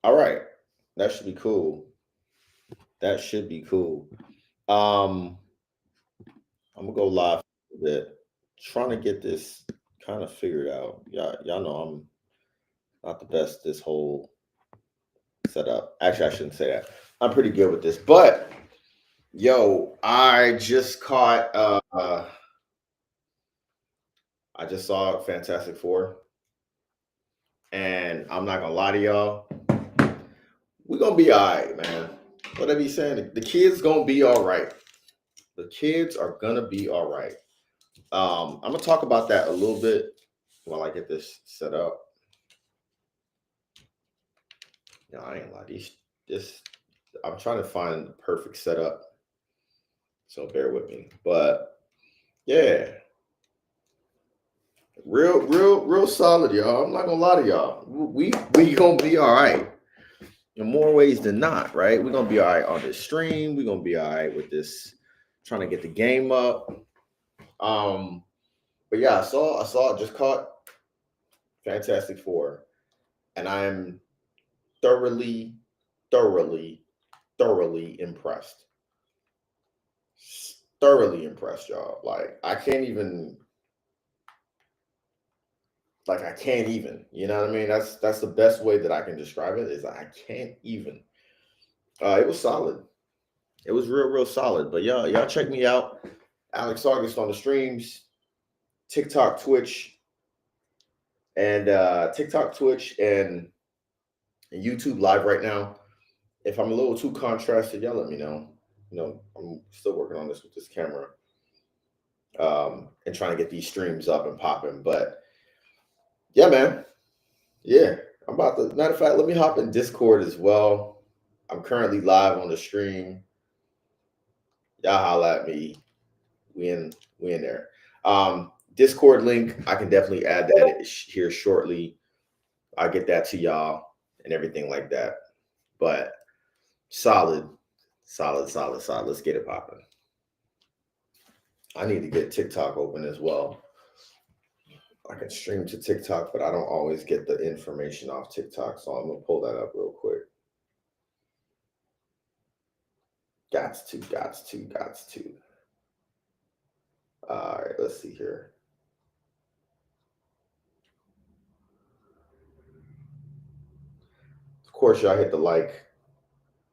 All right. That should be cool. That should be cool. Um, I'm gonna go live a bit. Trying to get this kind of figured out. Y'all know I'm not the best this whole setup. Actually, I shouldn't say that. I'm pretty good with this. But yo, I just saw Fantastic Four, and I'm not gonna lie to y'all, we're gonna be all right, man. What I be saying, the kids gonna be all right. The kids are gonna be all right. I'm gonna talk about that a little bit while I get this set up. No, I ain't lie. This, I'm trying to find the perfect setup, so bear with me. But yeah, real solid, y'all. I'm not gonna lie to y'all. We gonna be all right in more ways than not, right? We're gonna be all right on this stream. We're gonna be all right with this, trying to get the game up. Um, but yeah, I saw just caught Fantastic Four, and I'm thoroughly, thoroughly, thoroughly impressed. Thoroughly impressed, y'all. I can't even. You know what I mean? That's the best way that I can describe it. Is I can't even. It was solid. It was real solid. But y'all check me out, Alex August on the streams, TikTok, Twitch, and YouTube live right now. If I'm a little too contrasted, y'all let me know. I'm still working on this with this camera, and trying to get these streams up and popping. But yeah, man. Yeah. I'm about to, matter of fact, let me hop in Discord as well. I'm currently live on the stream. Y'all holla at me. We in there. Discord link, I can definitely add that here shortly. I'll get that to y'all and everything like that. But solid, solid. Let's get it popping. I need to get TikTok open as well. I can stream to TikTok, but I don't always get the information off TikTok. So I'm gonna pull that up real quick. Gots to. All right, let's see here. Of course, y'all hit the like,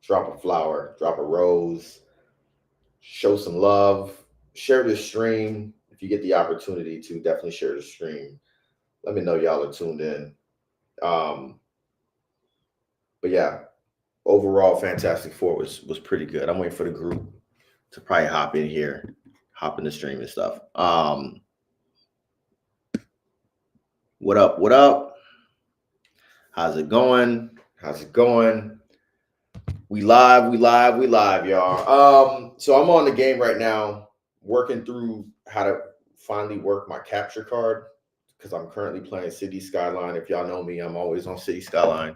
drop a flower, drop a rose, show some love, share this stream. If you get the opportunity to, definitely share the stream. Let me know y'all are tuned in. Um, but yeah, overall, Fantastic Four was pretty good. I'm waiting for the group to probably hop in here, hop in the stream and stuff. What up? What up? How's it going? How's it going? We live, y'all. So I'm on the game right now, working through how to finally work my capture card because I'm currently playing City Skyline. If y'all know me, I'm always on City Skyline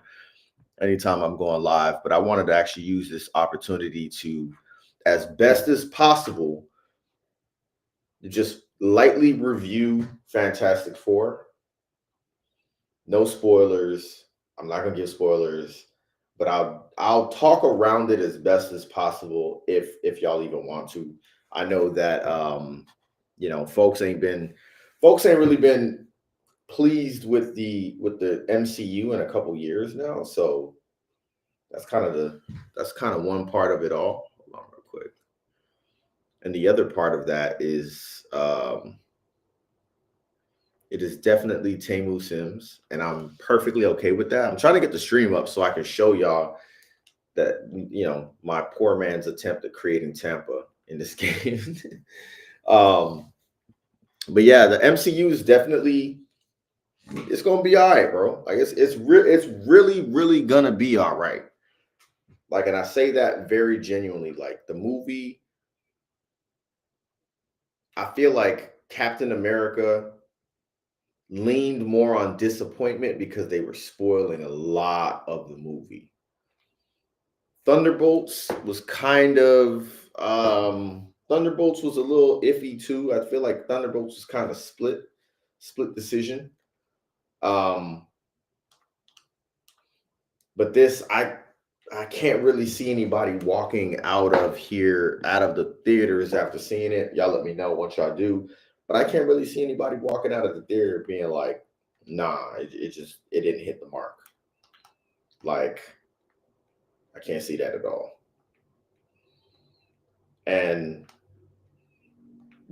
anytime I'm going live. But I wanted to actually use this opportunity to, as best as possible, just lightly review Fantastic Four. No spoilers. I'm not gonna give spoilers, but I'll talk around it as best as possible if y'all even want to. I know that folks ain't really been pleased with the MCU in a couple years now. So that's kind of one part of it all. Hold on real quick. And the other part of that is it is definitely Tamu Sims, and I'm perfectly okay with that. I'm trying to get the stream up so I can show y'all that my poor man's attempt at creating Tampa in this game. um, but yeah, the MCU is definitely, it's gonna be all right, bro. Like it's really gonna be all right. Like, and I say that very genuinely. Like the movie, I feel like Captain America leaned more on disappointment because they were spoiling a lot of the movie. Thunderbolts was kind of Thunderbolts was a little iffy too. I feel like Thunderbolts was kind of split decision. Um But this, I can't really see anybody walking out of here, out of the theaters after seeing it. Y'all let me know once y'all do. But I can't really see anybody walking out of the theater being like, nah, it just it didn't hit the mark. Like, I can't see that at all. And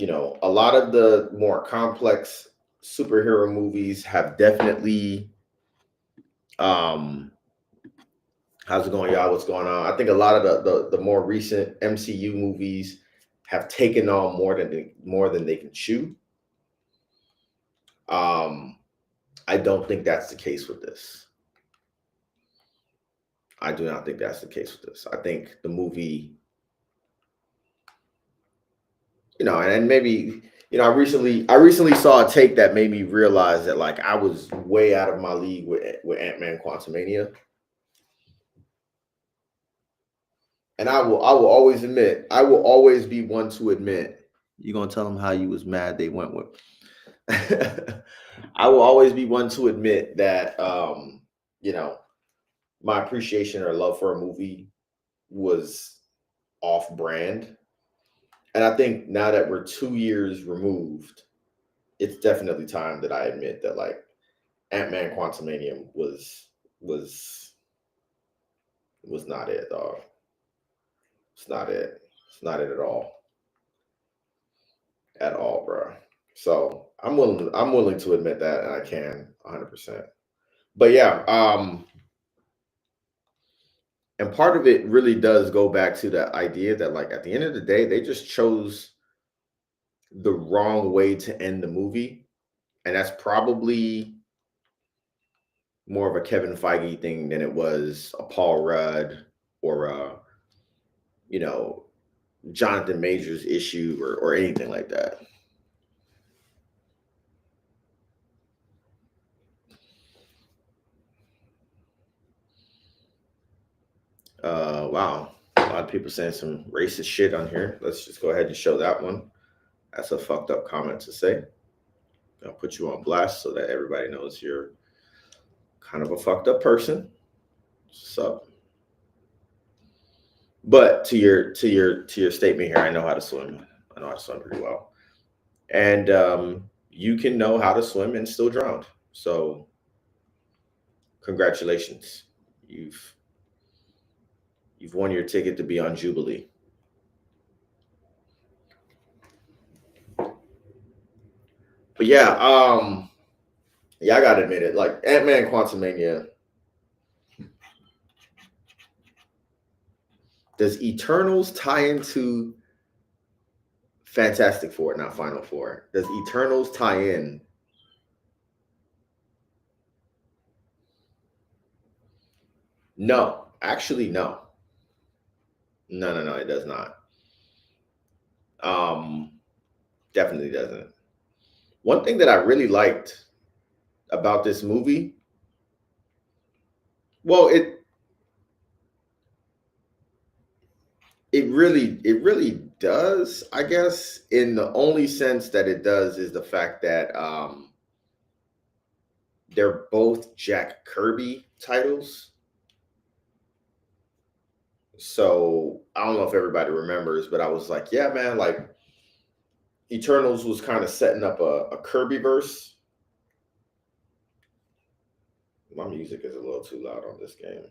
a lot of the more complex superhero movies have definitely how's it going, y'all? What's going on? I think a lot of the more recent MCU movies have taken on more than they can chew. I don't think that's the case with this. I do not think that's the case with this. I think the movie, and maybe I recently saw a take that made me realize that like I was way out of my league with Ant-Man Quantumania. And I will always admit, I will always be one to admit. You gonna tell them how you was mad they went with. I will always be one to admit that you know, my appreciation or love for a movie was off brand. And I think now that we're 2 years removed, it's definitely time that I admit that like Ant-Man Quantumania was was not it, dog. It's not it. It's not it at all. At all, bro. So I'm willing to admit that, and I can 100%. But yeah, and part of it really does go back to the idea that like at the end of the day, they just chose the wrong way to end the movie, and that's probably more of a Kevin Feige thing than it was a Paul Rudd or you know Jonathan Majors issue or anything like that. Wow, a lot of people saying some racist shit on here. Let's just go ahead and show that one. That's a fucked up comment to say. I'll put you on blast so that everybody knows you're kind of a fucked up person. So, but to your statement here, I know how to swim. I know how to swim pretty well, and you can know how to swim and still drown. So, congratulations, you've you've won your ticket to be on Jubilee. But yeah, I gotta admit it. Like Ant Man Quantumania, does Eternals tie into Fantastic Four, not Final Four? Does Eternals tie in? No, actually, no. No, no, no, it does not. Um, Definitely doesn't. One thing that I really liked about this movie, well, it really does, I guess, in the only sense that it does is the fact that they're both Jack Kirby titles. So I don't know if everybody remembers, but I was like, yeah, man, like Eternals was kind of setting up a Kirby verse. My music is a little too loud on this game.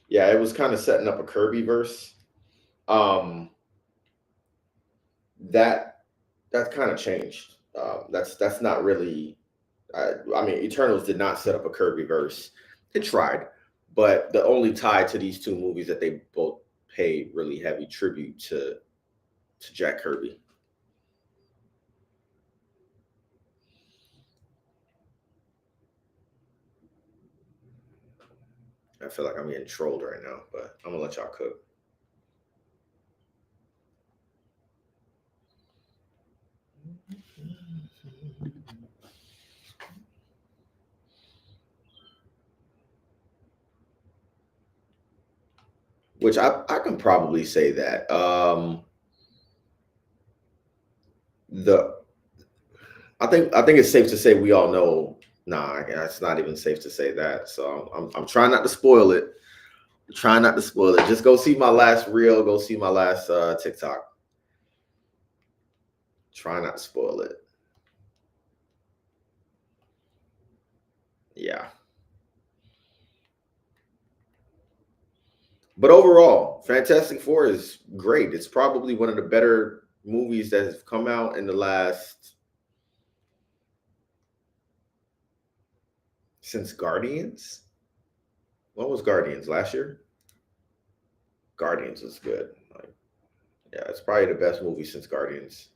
Yeah, it was kind of setting up a Kirby verse. Um, that that kind of changed. That's not really. I mean, Eternals did not set up a Kirby verse. It tried, but the only tie to these two movies that they both pay really heavy tribute to Jack Kirby. I feel like I'm getting trolled right now, but I'm gonna let y'all cook. Which I can probably say that. the I think it's safe to say we all know. Nah, it's not even safe to say that. So I'm trying not to spoil it. Trying not to spoil it. Just go see my last reel. Go see my last TikTok. Try not to spoil it. Yeah. But overall, Fantastic Four is great. It's probably one of the better movies that has come out in the last since Guardians. What was Guardians last year? Guardians was good. Like, yeah, it's probably the best movie since Guardians.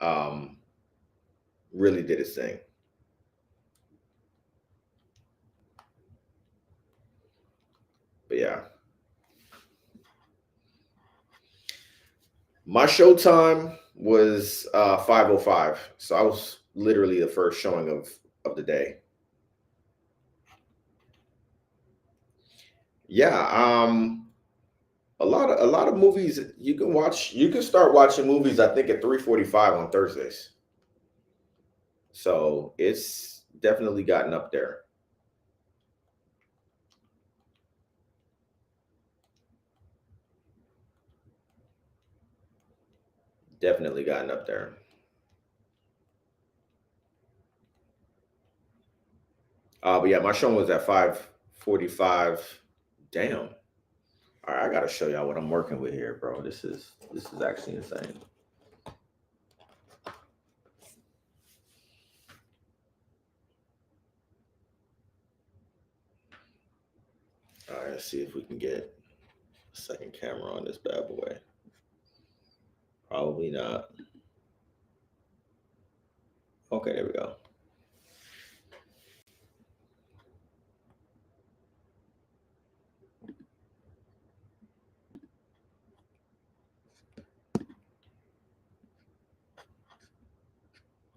Um, really did its thing. But yeah, my showtime was 5:05, so I was literally the first showing of the day. Yeah, a lot of movies you can watch. You can start watching movies. I think at 3:45 on Thursdays. So it's definitely gotten up there. Definitely gotten up there. But yeah, my show was at 5:45. Damn. All right, I gotta show y'all what I'm working with here, bro. This is actually insane. All right, let's see if we can get a second camera on this bad boy. Probably not. Okay, there we go.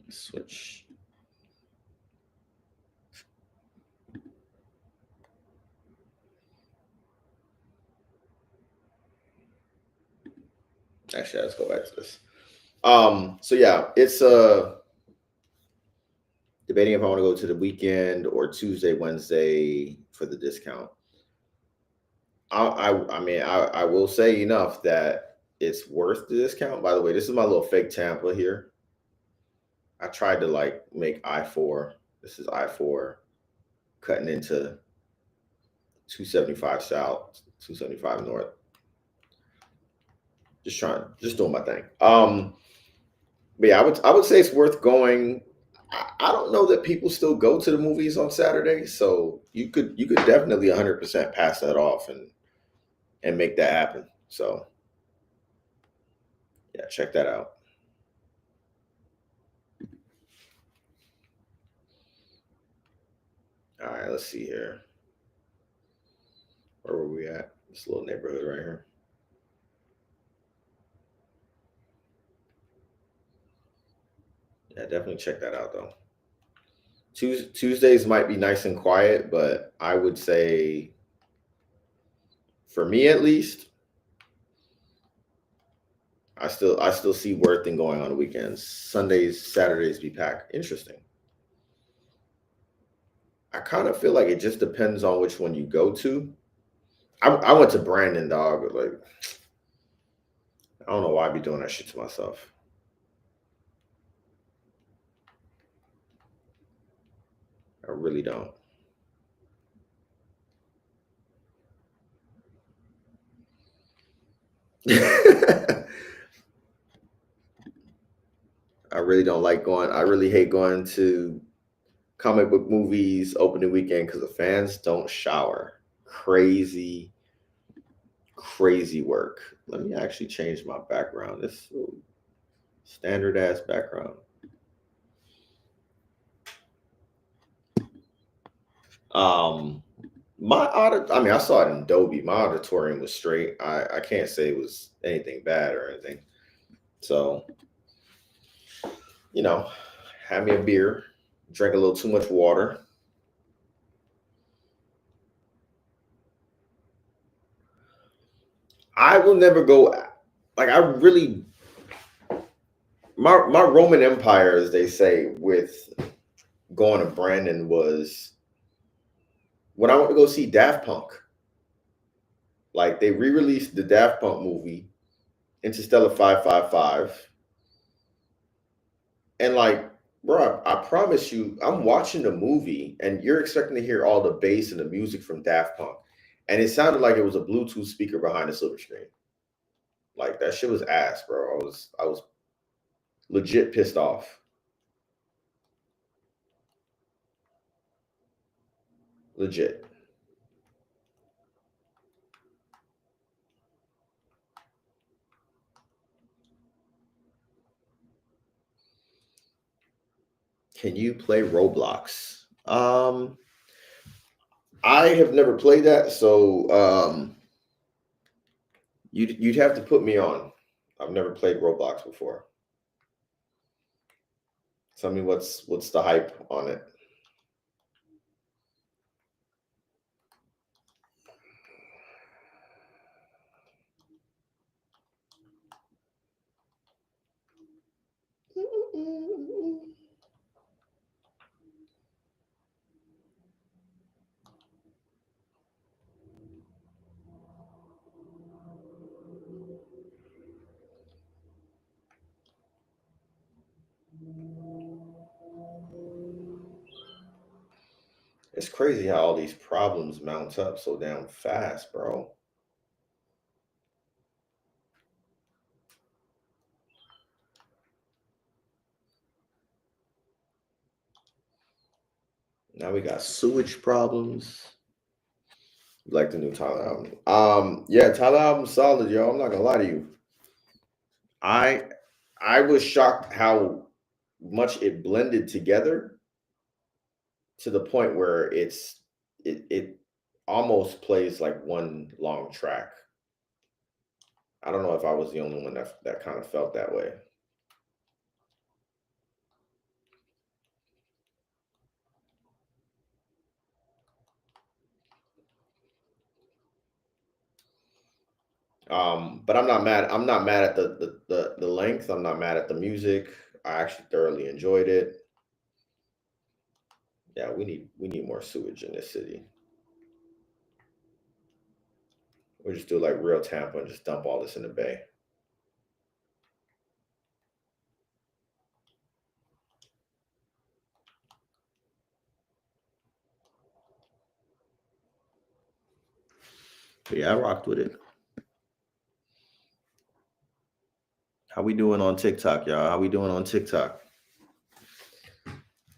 Switch. Actually, let's go back to this. So yeah, it's debating if I want to go to the weekend or Tuesday, Wednesday for the discount. I will say enough that it's worth the discount. By the way, this is my little fake Tampa here. I tried to like make I-4. This is I-4 cutting into 275 south, 275 north. Just doing my thing. But yeah, I would say it's worth going. I don't know that people still go to the movies on Saturday, so you could definitely 100% pass that off and make that happen. So yeah, check that out. All right, let's see here. Where were we at? This little neighborhood right here. Yeah, definitely check that out though. Tuesdays might be nice and quiet, but I would say, for me at least, I still see worth in going on the weekends. Sundays, Saturdays be packed. Interesting. I kind of feel like it just depends on which one you go to. I went to Brandon, dog. But like, I don't know why I be doing that shit to myself. I really don't. I really don't like going. I really hate going to comic book movies opening weekend because the fans don't shower. Crazy, crazy work. Let me actually change my background. This standard ass background. Um, I mean, I saw it in Dolby. My auditorium was straight. I can't say it was anything bad or anything. So, you know, have me a beer, drink a little too much water. I will never go. Like, I really, my Roman Empire, as they say, with going to Brandon was when I went to go see Daft Punk. Like they re-released the Daft Punk movie, Interstellar 555. And like, bro, I promise you, I'm watching the movie and you're expecting to hear all the bass and the music from Daft Punk. And it sounded like it was a Bluetooth speaker behind the silver screen. Like that shit was ass, bro. I was legit pissed off. Legit. Can you play Roblox? I have never played that, so you'd have to put me on. I've never played Roblox before. Tell me what's the hype on it. It's crazy how all these problems mount up so damn fast, bro. Now we got sewage problems. Like the new Tyler album. Yeah, Tyler album solid, yo. I'm not gonna lie to you. I I was shocked how much it blended together to the point where it almost plays like one long track. I don't know if I was the only one that kind of felt that way. But I'm not mad. I'm not mad at the length. I'm not mad at the music. I actually thoroughly enjoyed it. Yeah, we need more sewage in this city. We just do like real Tampa and just dump all this in the bay. But yeah, I rocked with it. How we doing on TikTok, y'all? How we doing on TikTok?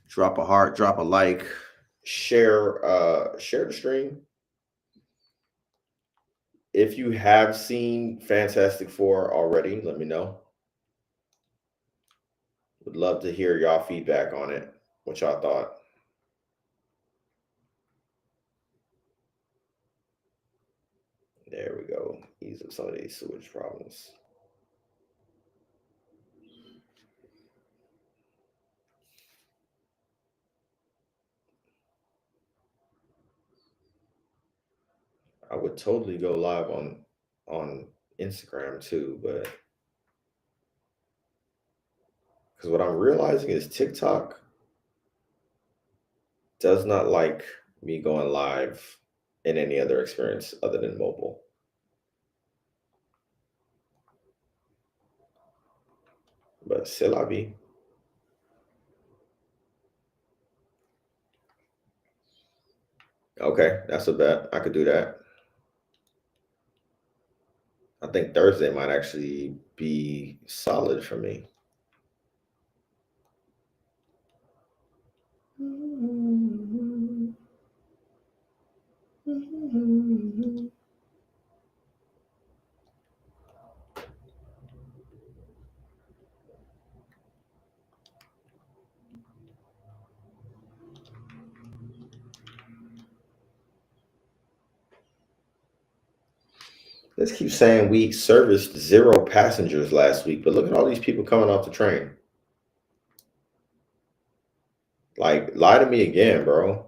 Drop a heart, drop a like, share the stream. If you have seen Fantastic Four already, let me know. Would love to hear y'all feedback on it. What y'all thought. There we go. Ease up some of these sewage problems. I would totally go live on Instagram too, but because what I'm realizing is TikTok does not like me going live in any other experience other than mobile. But c'est la vie. Okay, that's a bet. I could do that. I think Thursday might actually be solid for me. Let's keep saying we serviced 0 passengers last week, but look at all these people coming off the train. Like, lie to me again, bro.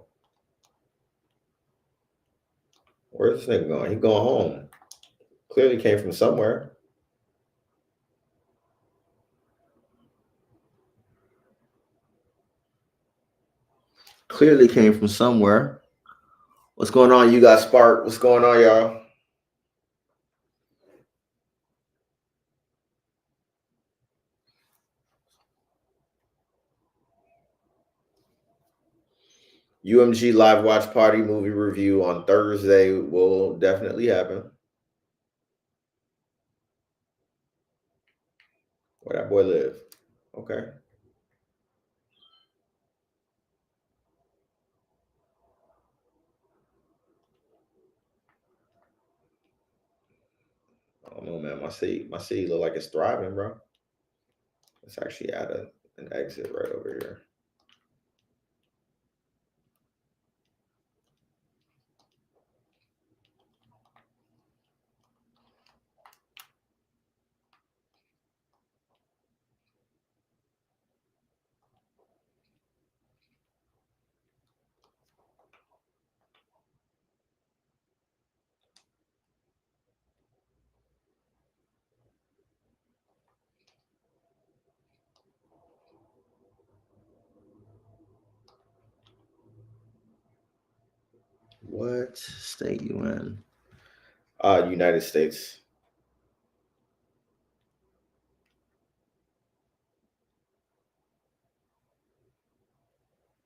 Where's this nigga going? He going home. Clearly came from somewhere. Clearly came from somewhere. What's going on? You got Spark. What's going on, y'all? UMG live watch party movie review on Thursday will definitely happen. Where that boy live? Okay. I don't know, man. My city look like it's thriving, bro. Let's actually add an exit right over here. What state you in? United States.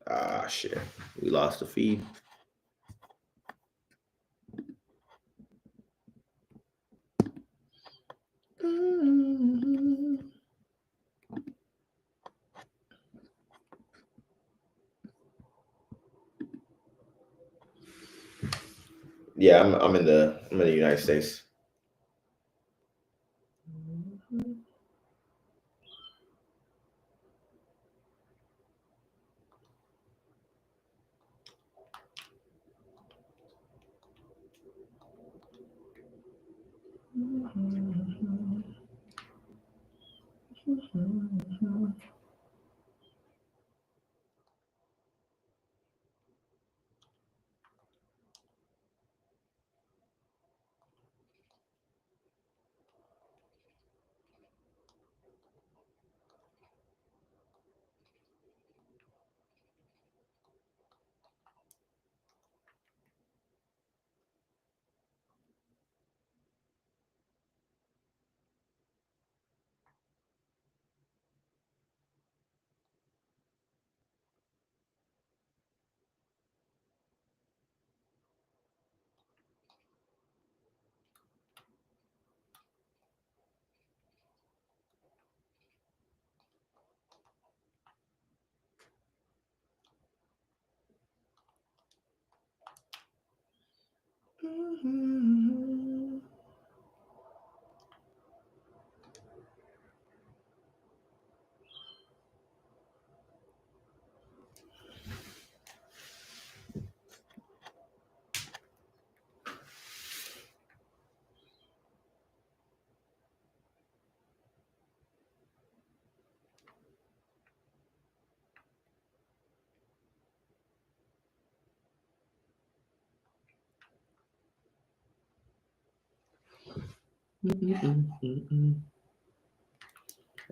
Ah, shit. We lost the feed. Yeah, I'm in the United States.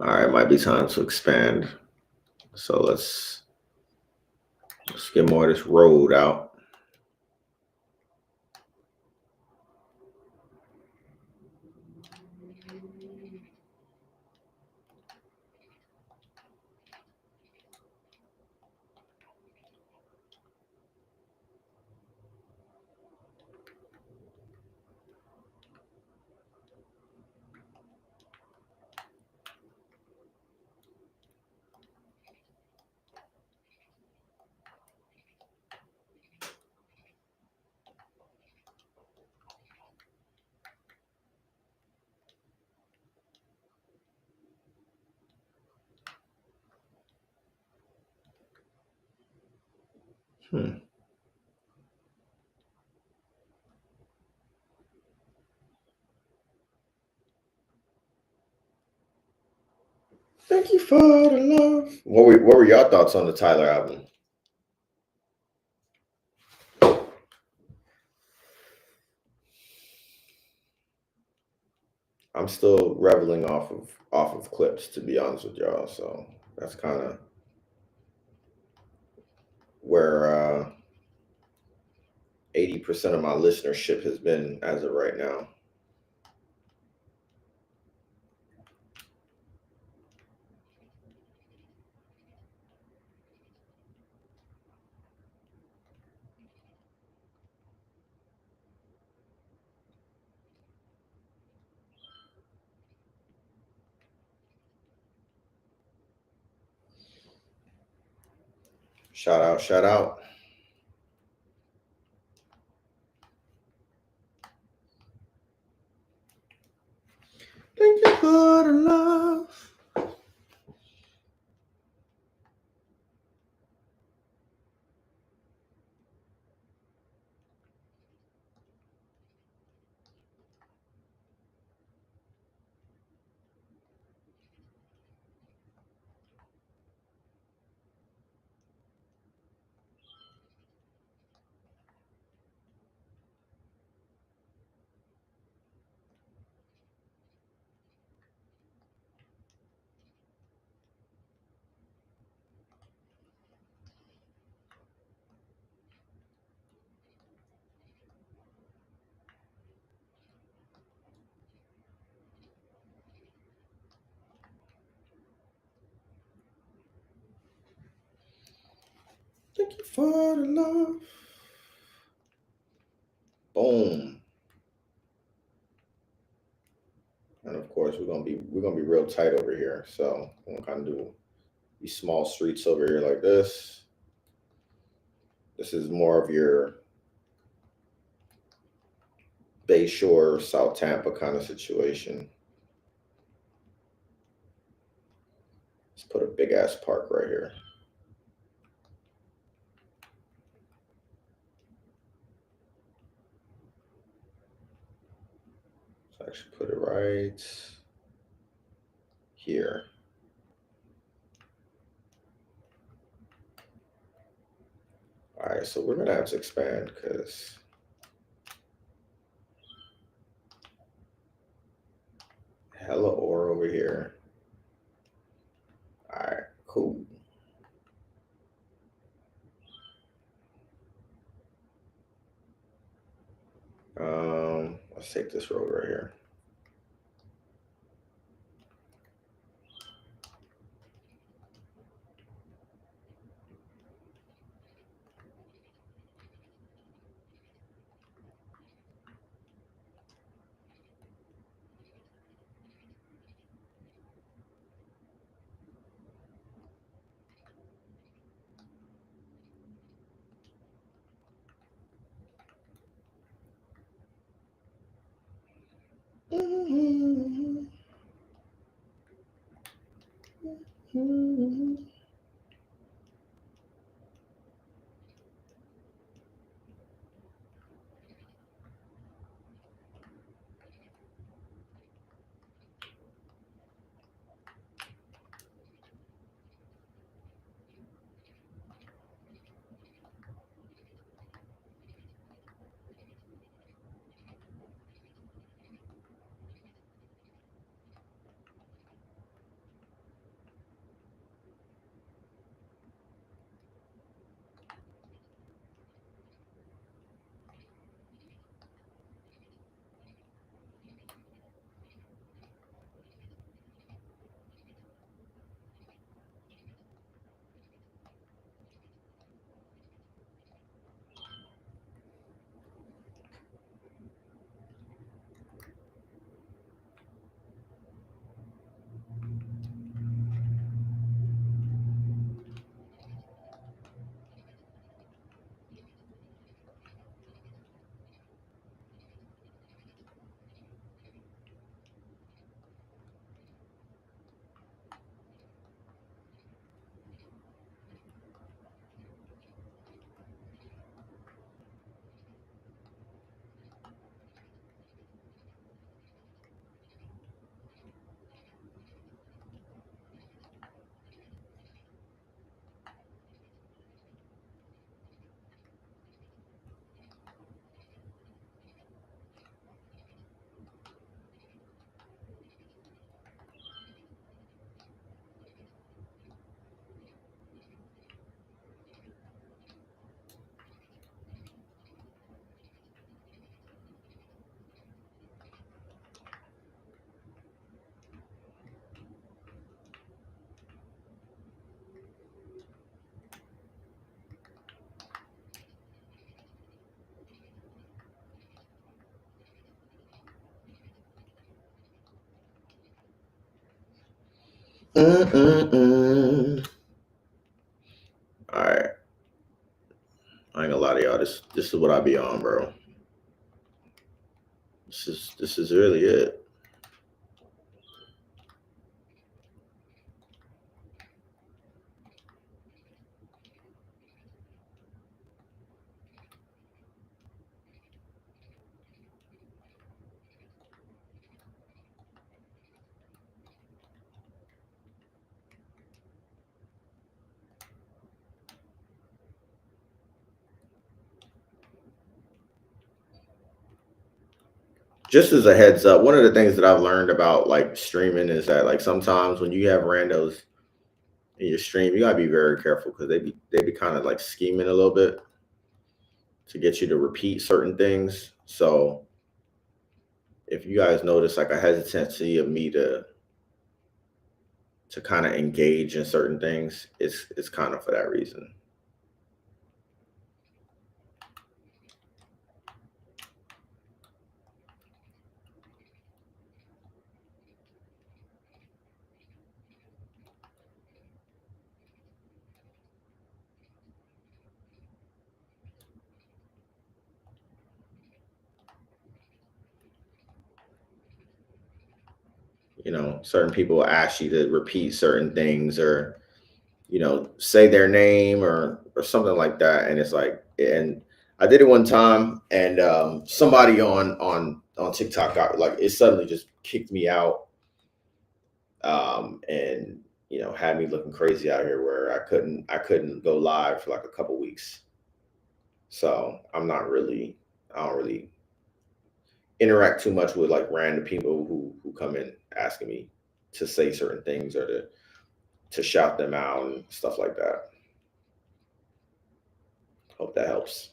All right, might be time to expand. So let's get more of this road out. Thank you for the love. What were your thoughts on the Tyler album? I'm still reveling off of clips, to be honest with y'all. So that's kind of where 80% of my listenership has been as of right now. Shout out, shout out. Thank you for the love. Thank you for the love. Boom. And of course we're gonna be real tight over here. So I'm gonna kind of do these small streets over here like this. This is more of your Bayshore, South Tampa kind of situation. Let's put a big ass park right here. Let's actually put it right here. All right, so we're gonna have to expand because hella ore over here. All right, cool. Let's take this road right here. All right, I ain't gonna lie to y'all. This is what I be on, bro. This is really it. Just as a heads up, one of the things that I've learned about like streaming is that like sometimes when you have randos in your stream, you gotta be very careful because they be kind of like scheming a little bit to get you to repeat certain things. So if you guys notice like a hesitancy of me to kind of engage in certain things, it's kind of for that reason. Certain people will ask you to repeat certain things or say their name or something like that, and it's like, and I did it one time, and somebody on TikTok got like it suddenly just kicked me out, and had me looking crazy out here where I couldn't go live for like a couple weeks. So I don't really interact too much with like random people who come in asking me to say certain things or to shout them out and stuff like that. Hope that helps.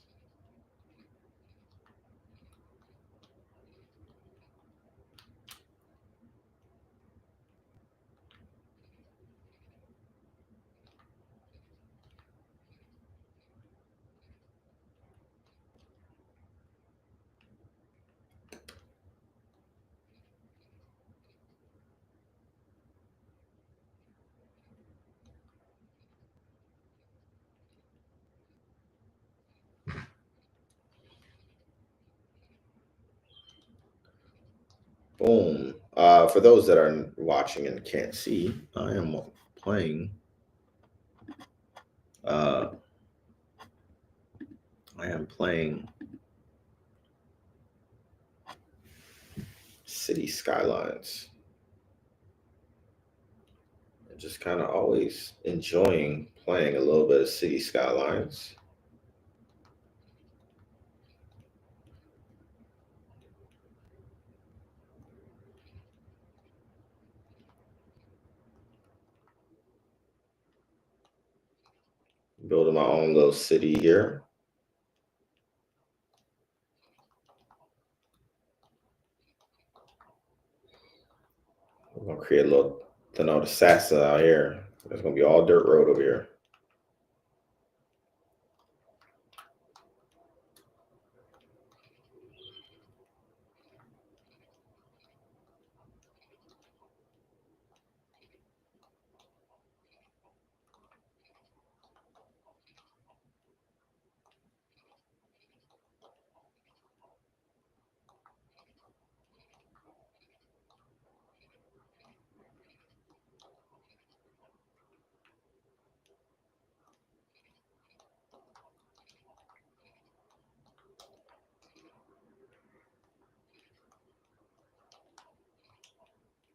Boom. For those that are watching and can't see, I am playing. Uh, I am playing City Skylines. And just kind of always enjoying playing a little bit of City Skylines. Building my own little city here. I'm gonna create a little Tanoda Sassa out here. There's gonna be all dirt road over here.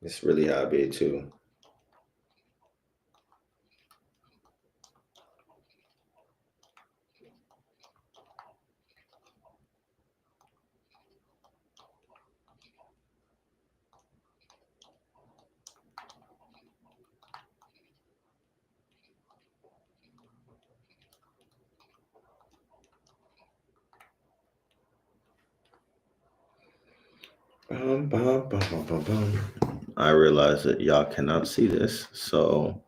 It's really how it be too. Bum, bum, bum, bum, bum. I realize that y'all cannot see this, so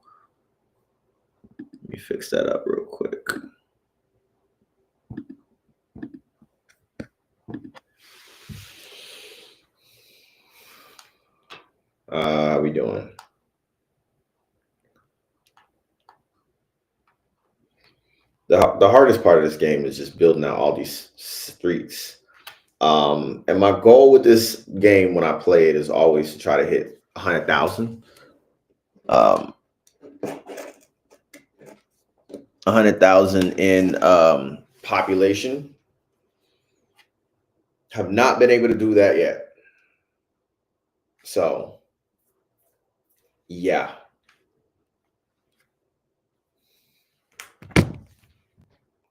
let me fix that up real quick. How we doing? the hardest part of this game is just building out all these streets. And my goal with this game when I play it is always to try to hit 100,000. 100,000 in population. Have not been able to do that yet. So, yeah.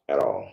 At all.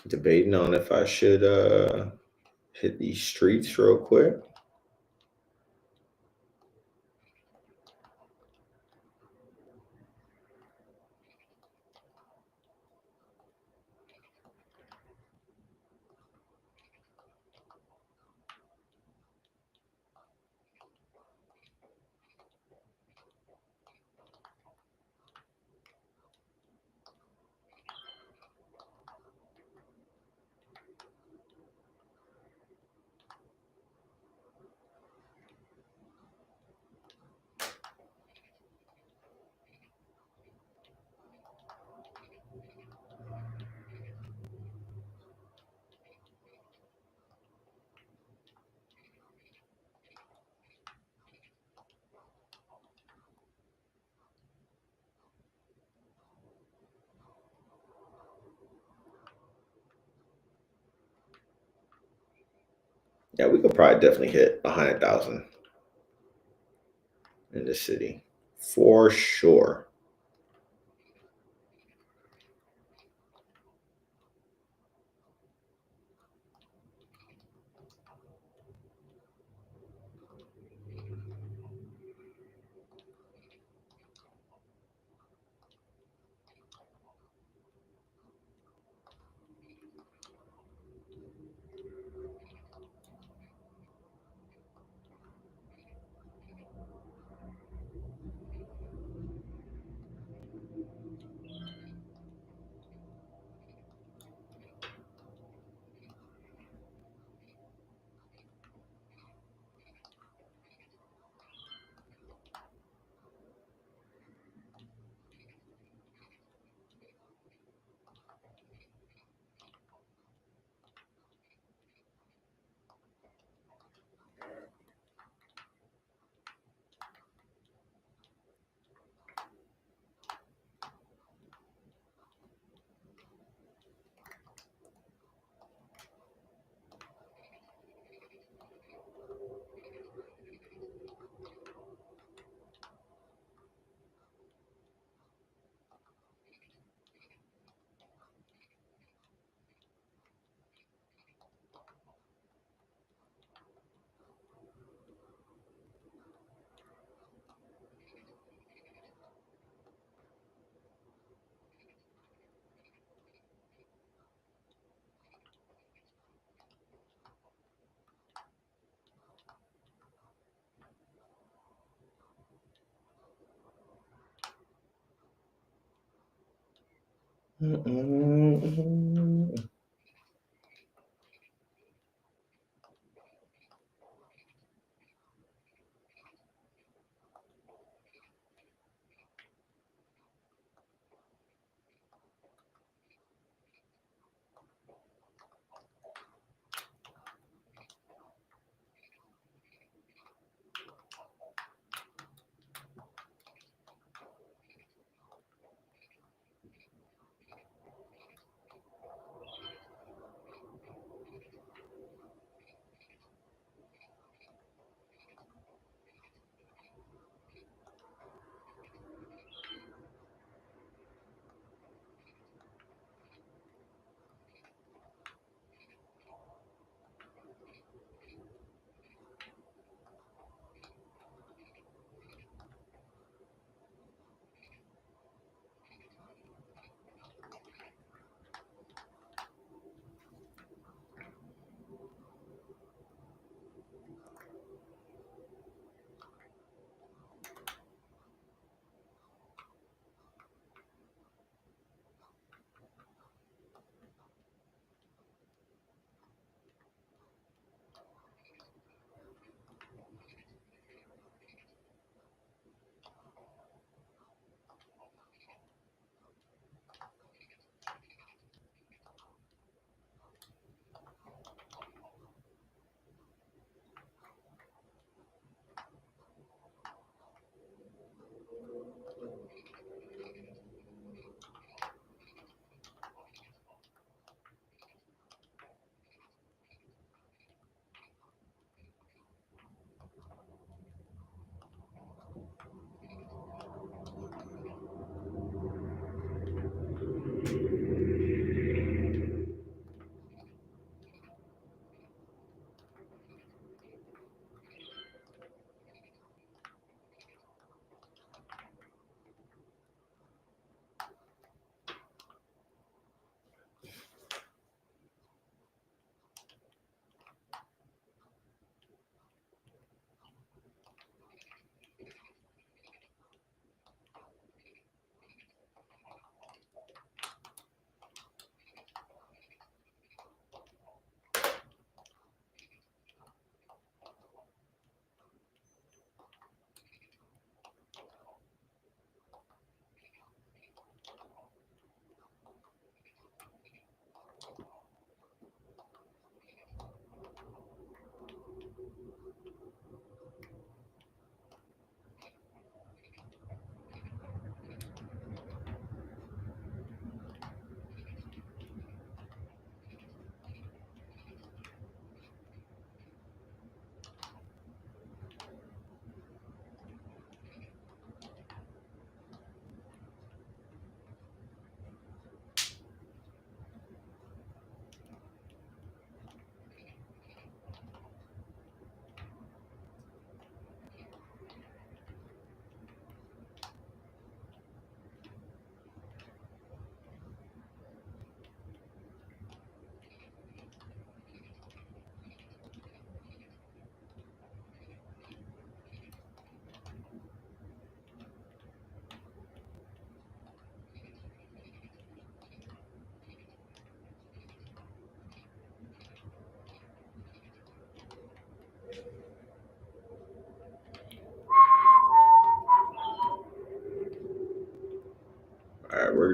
Debating on if I should hit these streets real quick. Yeah, we could probably definitely hit 100,000 in the city for sure.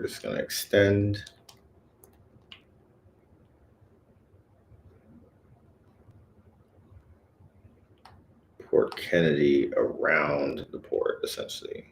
we're just going to extend. Port Kennedy around the port, essentially.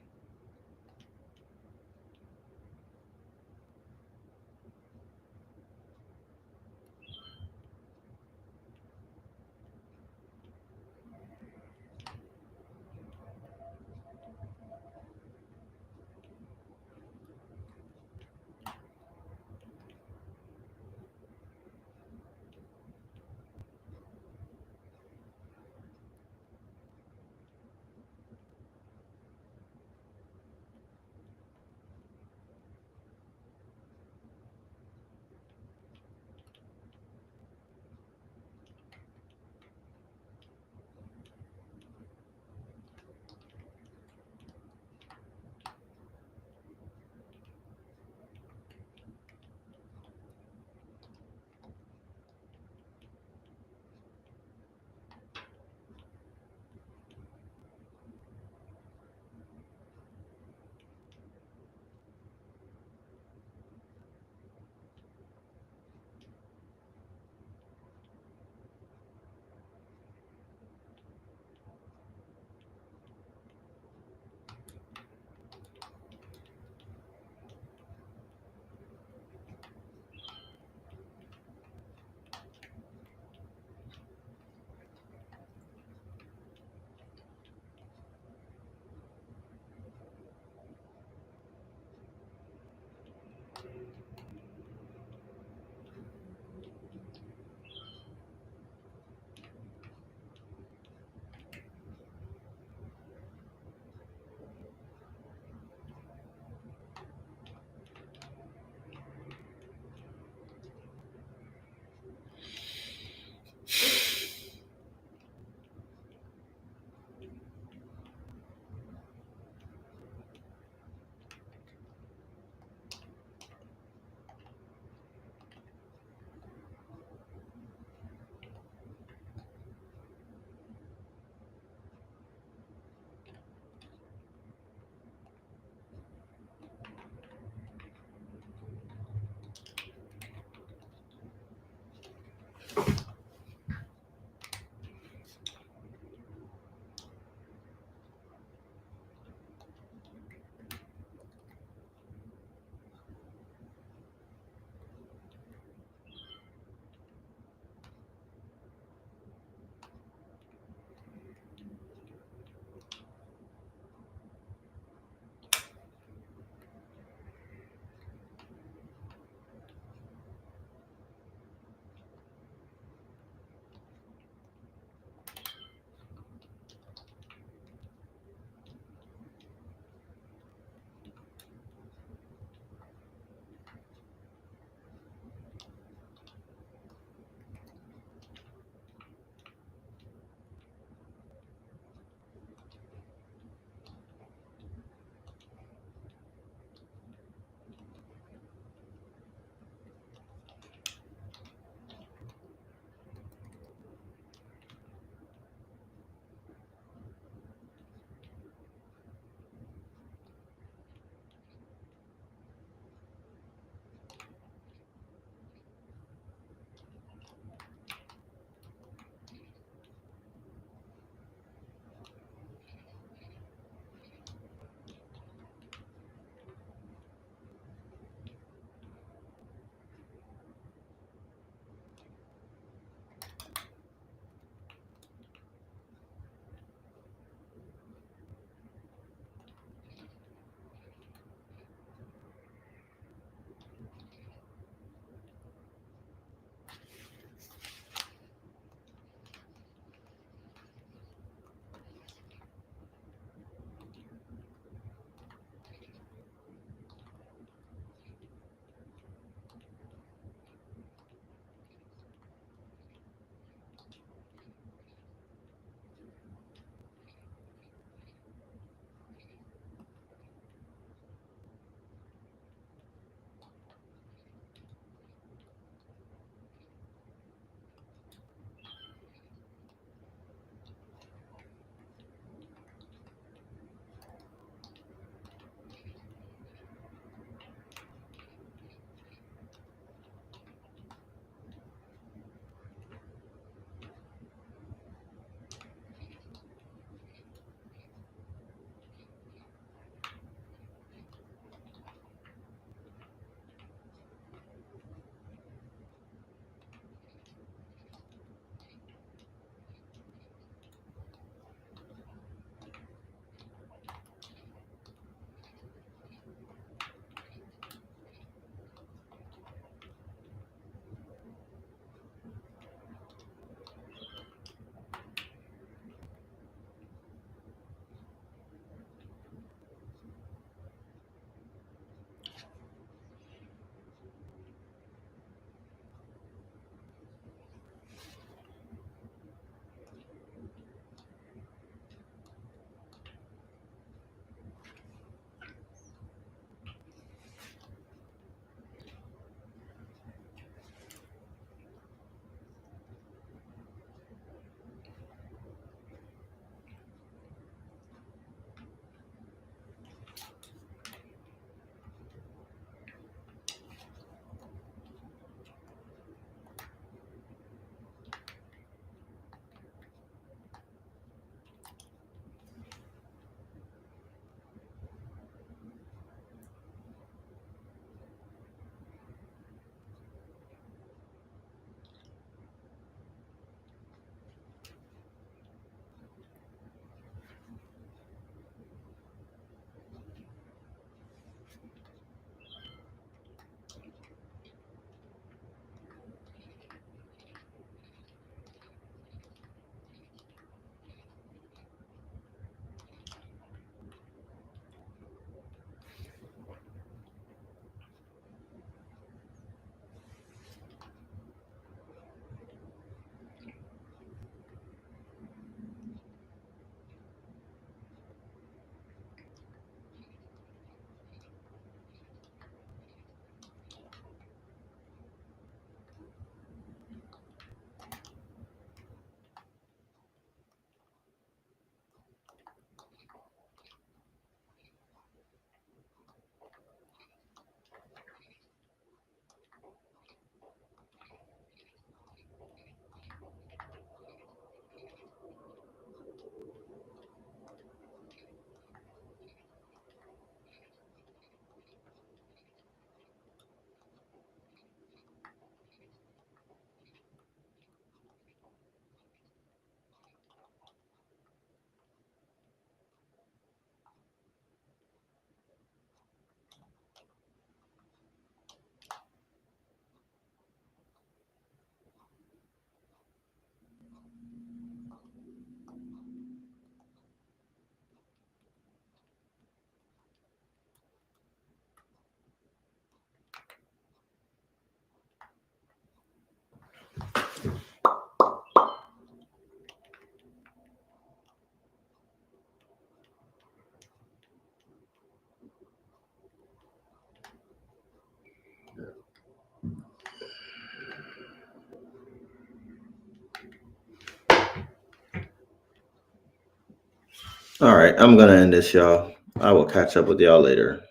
All right, I'm gonna end this, y'all. I will catch up with y'all later.